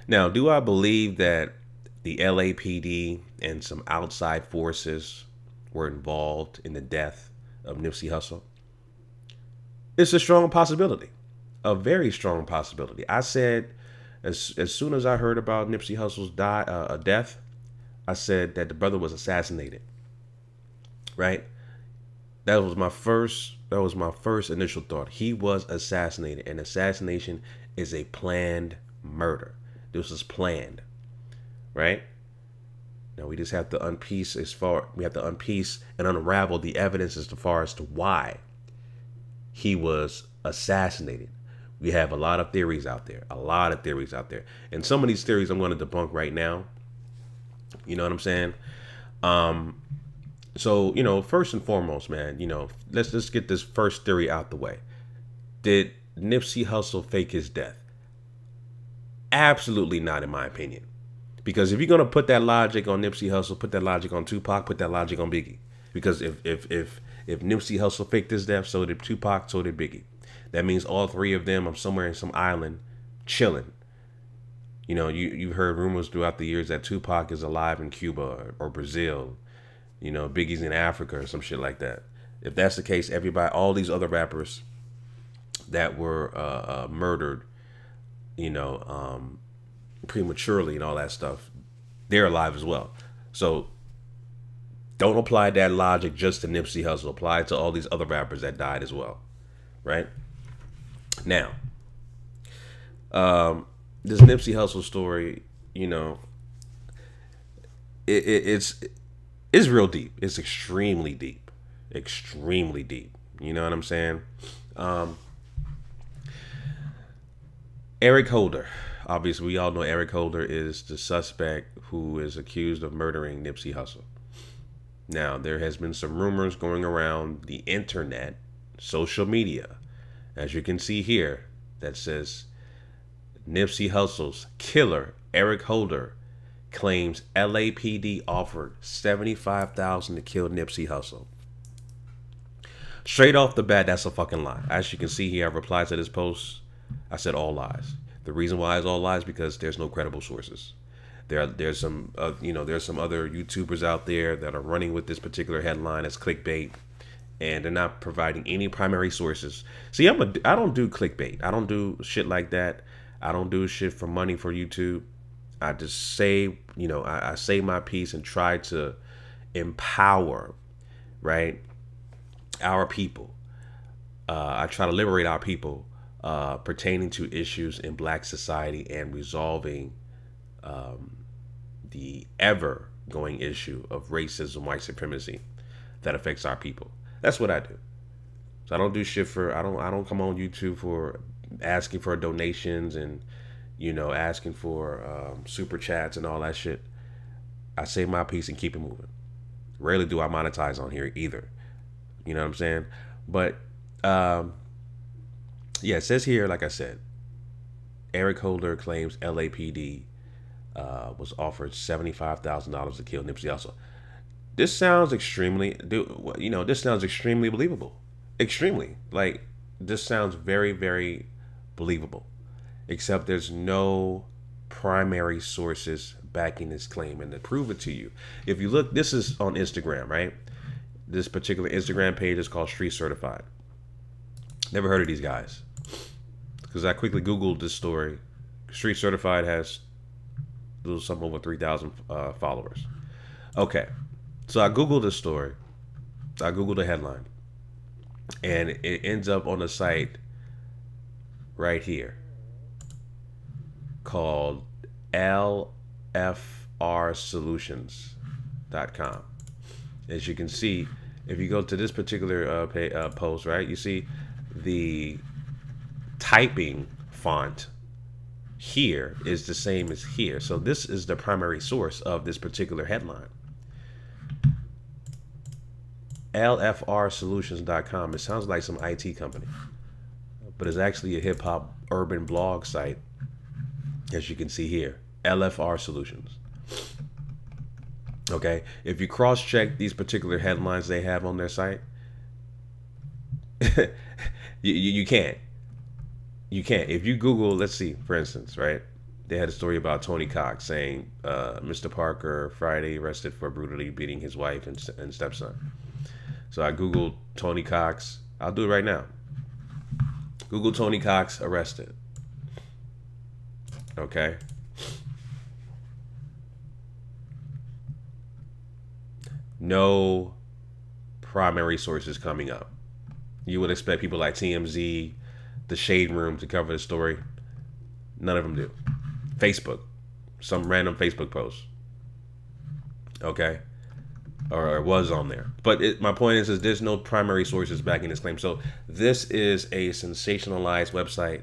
Now, do I believe that the LAPD and some outside forces were involved in the death of Nipsey Hussle? It's a strong possibility, a very strong possibility. I said as soon as I heard about Nipsey Hussle's death, I said that the brother was assassinated. Right? That was my first initial thought. He was assassinated, and assassination is a planned murder. This was planned, right? Now we just have to unpiece and unravel the evidence as far as to why he was assassinated. We have a lot of theories out there, and some of these theories I'm going to debunk right now. You know what I'm saying? So, first and foremost, man, let's just get this first theory out the way. Did Nipsey Hussle fake his death? Absolutely not, in my opinion. Because if you're going to put that logic on Nipsey Hussle, put that logic on Tupac, put that logic on Biggie. Because if Nipsey Hussle faked his death, so did Tupac, so did Biggie. That means all three of them are somewhere in some island chilling. You've heard rumors throughout the years that Tupac is alive in Cuba or Brazil. Biggie's in Africa or some shit like that. If that's the case, all these other rappers that were murdered, prematurely and all that stuff, they're alive as well. So don't apply that logic just to Nipsey Hussle. Apply it to all these other rappers that died as well, right? Now, this Nipsey Hussle story, it's real deep. It's extremely deep. Extremely deep. You know what I'm saying? Eric Holder. Obviously, we all know Eric Holder is the suspect who is accused of murdering Nipsey Hussle. Now, there has been some rumors going around the internet, social media, as you can see here, that says Nipsey Hussle's killer, Eric Holder, claims LAPD offered $75,000 to kill Nipsey Hussle. Straight off the bat, that's a fucking lie. As you can see here, I replied to this post. I said all lies. The reason why it's all lies because there's no credible sources. There's some other YouTubers out there that are running with this particular headline as clickbait, and they're not providing any primary sources. See, I don't do clickbait. I don't do shit like that. I don't do shit for money for YouTube. I just say, I say my piece and try to empower, right, our people. I try to liberate our people pertaining to issues in Black society and resolving the ever-going issue of racism, white supremacy that affects our people. That's what I do. So I don't do shit I don't come on YouTube for asking for donations and asking for super chats and all that shit. I say my piece and keep it moving. Rarely do I monetize on here either. You know what I'm saying? But yeah, it says here, like I said, Eric Holder claims LAPD was offered $75,000 to kill Nipsey Hussle. This sounds extremely believable. Extremely. Like, this sounds very, very believable. Except there's no primary sources backing this claim. And to prove it to you, if you look, this is on Instagram, right? This particular Instagram page is called Street Certified. Never heard of these guys. Because I quickly Googled this story. Street Certified has something over 3,000 followers. Okay. So I Googled this story. I Googled the headline. And it ends up on the site right here called lfrsolutions.com. As you can see, if you go to this particular post, right, you see the typing font here is the same as here. So this is the primary source of this particular headline. lfrsolutions.com. It sounds like some IT company, but it's actually a hip-hop urban blog site, as you can see here. LFR Solutions. Okay, if you cross-check these particular headlines they have on their site, you can't. You can't. If you Google, let's see, for instance, right? they had a story about Tony Cox saying, Mr. Parker Friday arrested for brutally beating his wife and stepson. So I Googled Tony Cox. I'll do it right now. Google Tony Cox arrested. Okay. No primary sources coming up. You would expect people like TMZ, the Shade Room to cover the story. None of them do. Facebook, some random Facebook post. Okay. Or was on there. But my point is there's no primary sources backing this claim. So this is a sensationalized website,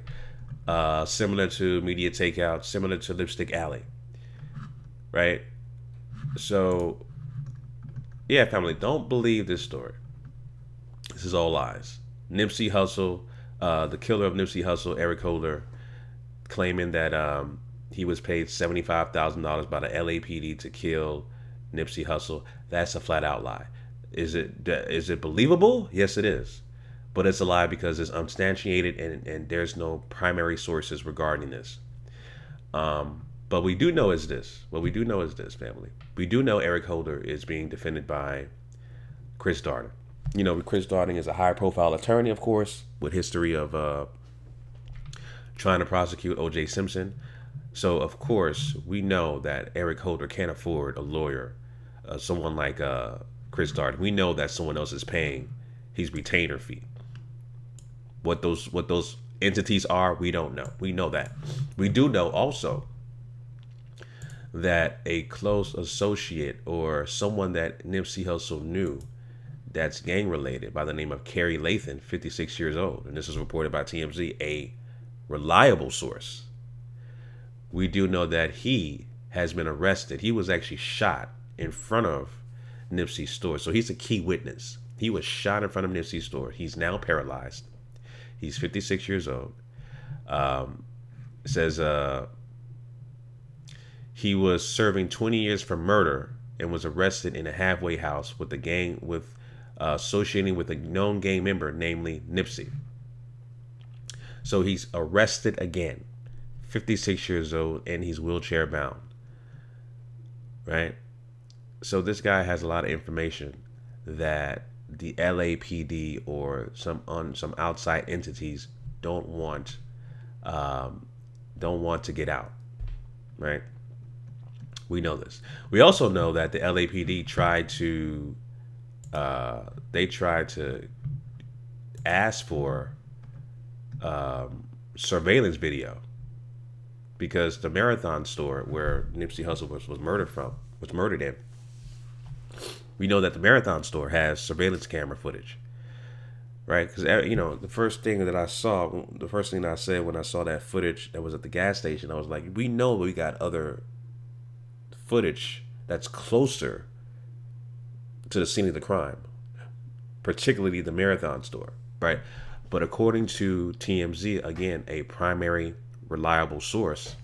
similar to Media Takeout, similar to Lipstick Alley. Right? So, yeah, family, don't believe this story. This is all lies. Nipsey Hussle, the killer of Nipsey Hussle, Eric Holder, claiming that he was paid $75,000 by the LAPD to kill Nipsey Hussle. That's a flat out lie. Is it believable? Yes, it is. But it's a lie because it's unsubstantiated and there's no primary sources regarding this. But we do know is this. What we do know is this, family. We do know Eric Holder is being defended by Chris Darden. You know, Chris Darden is a high-profile attorney, of course, with history of trying to prosecute O.J. Simpson. So, of course, we know that Eric Holder can't afford a lawyer, someone like Chris Darden. We know that someone else is paying his retainer fee. What those entities are, we don't know. We know that. We do know also that a close associate or someone that Nipsey Hussle knew that's gang related by the name of Kerry Lathan, 56 years old, and this is reported by TMZ, a reliable source. We do know that he has been arrested. He was actually shot in front of Nipsey's store. So he's a key witness. He was shot in front of Nipsey's store. He's now paralyzed. He's 56 years old. It says he was serving 20 years for murder and was arrested in a halfway house with the gang associating with a known gang member, namely Nipsey. So he's arrested again, 56 years old, and he's wheelchair bound. Right? So this guy has a lot of information that the LAPD or some outside entities don't want to get out. Right? We know this. We also know that the LAPD tried to ask for surveillance video because the Marathon store where Nipsey Hussle was murdered in. We know that the Marathon store has surveillance camera footage, right? Because the first thing that I said when I saw that footage that was at the gas station, I was like, we know we got other footage that's closer to the scene of the crime, particularly the Marathon store, right? But according to TMZ, again, a primary reliable source,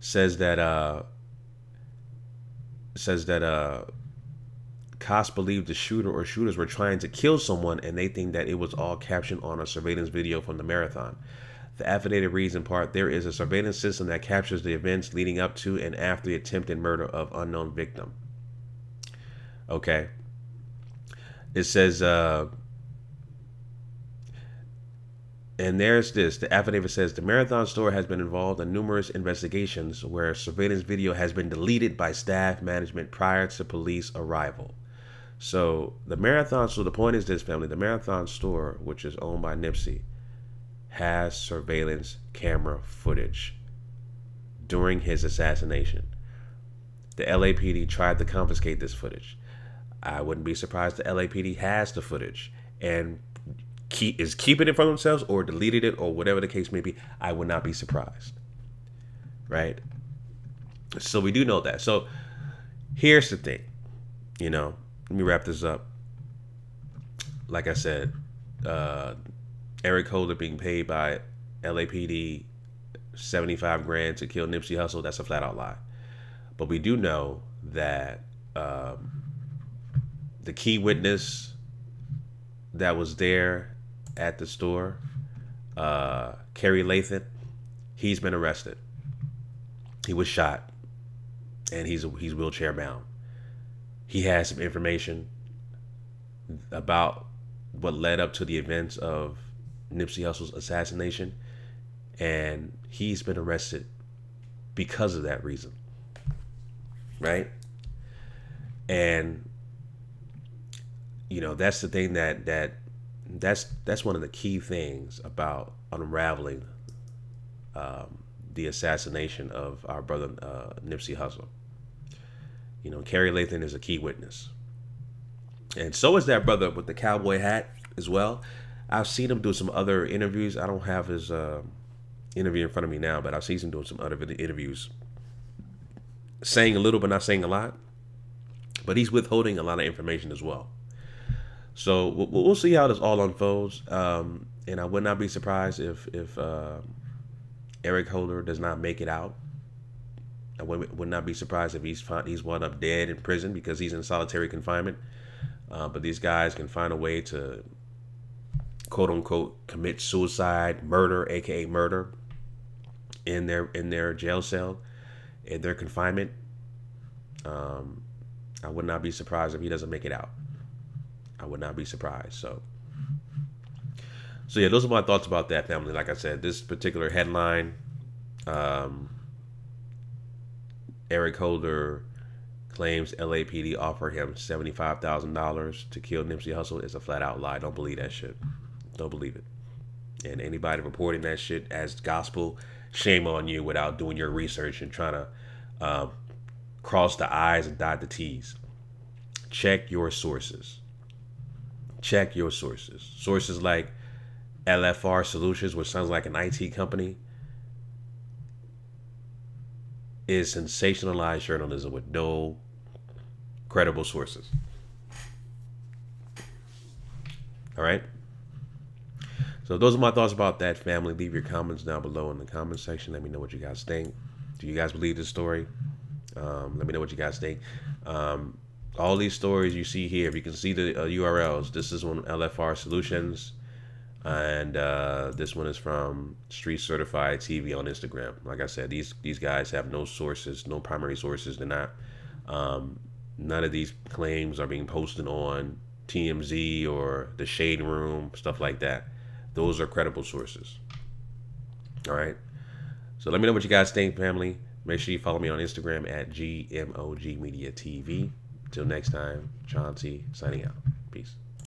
says that cops believe the shooter or shooters were trying to kill someone, and they think that it was all captured on a surveillance video from the Marathon. The affidavit reads in part, there is a surveillance system that captures the events leading up to and after the attempted murder of unknown victim. Okay. It says, and there's this. The affidavit says the Marathon store has been involved in numerous investigations where surveillance video has been deleted by staff management prior to police arrival. So the Marathon store, the point is this, family, the Marathon store, which is owned by Nipsey, has surveillance camera footage during his assassination. The LAPD tried to confiscate this footage. I wouldn't be surprised the LAPD has the footage and is keeping it for themselves or deleted it or whatever the case may be. I would not be surprised. Right? So we do know that. So here's the thing. Let me wrap this up. Like I said, Eric Holder being paid by LAPD 75 grand to kill Nipsey Hussle, that's a flat out lie. But we do know that the key witness that was there at the store, Kerry Lathan, He's been arrested. He was shot, and he's wheelchair bound. He has some information about what led up to the events of Nipsey Hussle's assassination, and he's been arrested because of that reason, right? And you know, that's the thing that's one of the key things about unraveling the assassination of our brother Nipsey Hussle. You know, Kerry Lathan is a key witness, and so is that brother with the cowboy hat as well. I've seen him do some other interviews. I don't have his interview in front of me now, but I've seen him doing some other interviews, saying a little but not saying a lot. But he's withholding a lot of information as well. So we'll see how this all unfolds. And I would not be surprised if Eric Holder does not make it out. I would not be surprised if he's wound up dead in prison because he's in solitary confinement. But these guys can find a way to, quote unquote, commit suicide, murder, aka murder, in their jail cell, in their confinement. I would not be surprised if he doesn't make it out. I would not be surprised. So yeah, those are my thoughts about that, family. Like I said, this particular headline, Eric Holder claims LAPD offered him $75,000 to kill Nipsey Hussle, is a flat out lie. Don't believe that shit. Don't believe it. And anybody reporting that shit as gospel, shame on you without doing your research and trying to cross the I's and dot the T's. Check your sources. Check your sources. Sources like LFR Solutions, which sounds like an IT company, is sensationalized journalism with no credible sources. All right. So those are my thoughts about that, family. Leave your comments down below in the comment section. Let me know what you guys think. Do you guys believe this story? Let me know what you guys think. All these stories you see here, if you can see the URLs, this is one LFR Solutions, and this one is from Street Certified TV on Instagram. Like I said, these guys have no sources, no primary sources. They're not. None of these claims are being posted on TMZ or the Shade Room, stuff like that. Those are credible sources. All right. So let me know what you guys think, family. Make sure you follow me on Instagram at GMOGMediaTV. Till next time, Chauncey signing out. Peace.